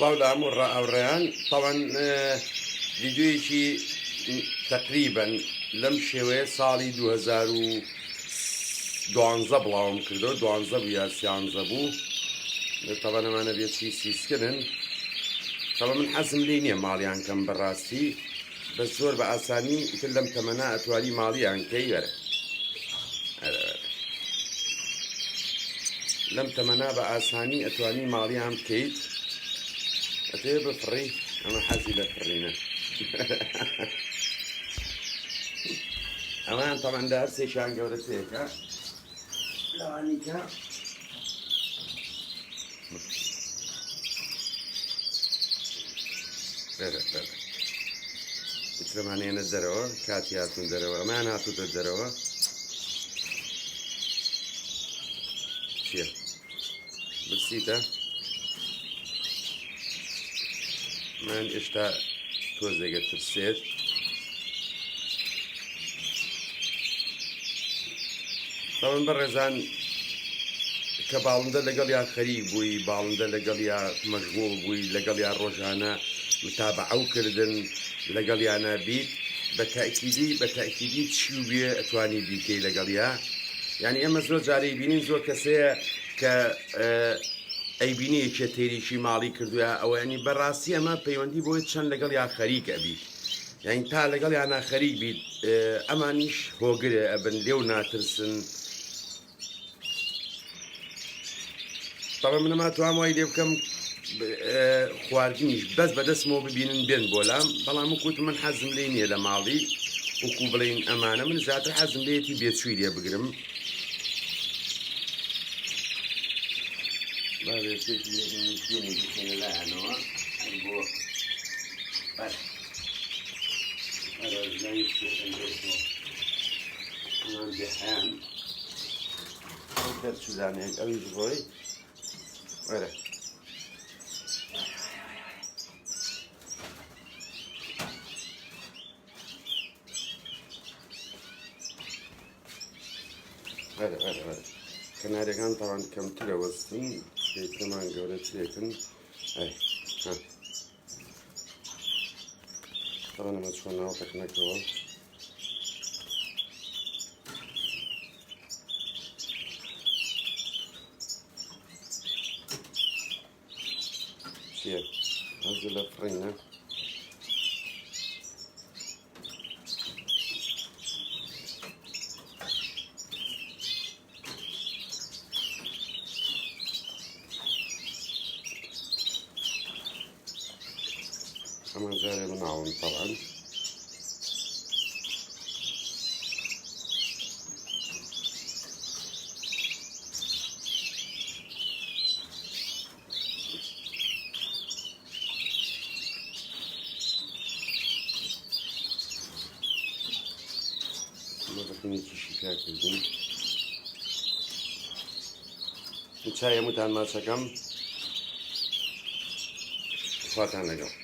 سڵاو ئەوڕێیان تاوان ڤیدیۆیەکی تقریبەن لەم شێوەیە ساڵی 2012 بڵاوم کردەوە 12 بوو یا 13 بوو تاوان ئەمانە بێچی سیسکردن تاوان من حەزم لێ نییە ماڵیان کەم بەڕاستی بە زۆر بە ئاسانی تر لەم تەمەنە ئەتوانی ماڵیان کەی وەرە لەم تەمەنا بە ئاسانی ئەتوانی ماڵیان بکەیت ئەتێ بفڕی ئەمە حەزی لە فڕینە ئەمان تەمەندا هەر سێشان گەورەتەیەکە لەوانیکە ئیترەمانێنە دەرەوە کاتی هاتوون دەرەوە ئەمان هاتووتە دەرەوە چییە بچیتە من ئێشتا تۆزێگە ترسێت تاوان بەڕێزان کە باڵندە لەگەڵ یا خەریک بووی باڵندە لەگەڵ یا مەشغوڵ بووی لەگەڵ یا ڕۆژانە متابعەو کردن لەگەڵ یانە بیت بە تاکیدی چی و بێ ئەتوانی بیکەی لەگەڵ یا یعنی ئێمە زۆر جارەی بینین زۆر کەسەیە کە ئەیبینیەکێ تێریشی ماڵی کردووە ئەوە ینی بەڕاستی ئەمە پەیوەندی بۆی چەند لەگەڵ یا خەریکە بیت یعنی تا لەگەڵ یانە خەریک بیت ئەمانیش هۆگرە ئەبن لێو ناترسن تاوان منەما توام وای لێ بکەم خواردنیش بەس بەدەستمەوە ببینن بێن بۆلام بەڵام وەکوت من حەزم لێ نییە لە ماڵی وەکو بڵین ئەمانە من زیاتر حەزم لێتی بێچووی لێ بگرم لایەنەوە بۆ دەرچوودانێک ئەویش بۆی وەرە کەنارەکان تاوان کەمترە وەستن پێترمان گەورەترێکن تاوان ئەمە چۆن ناو تەکنەکەوە چییە ئەزە لە فڕینە ئەمە جارێ مناڵم تەڵەن ئەمە بەخینێکیشی کاکردین چای هەمووتان ماچەکەم خواتان لەگەڵ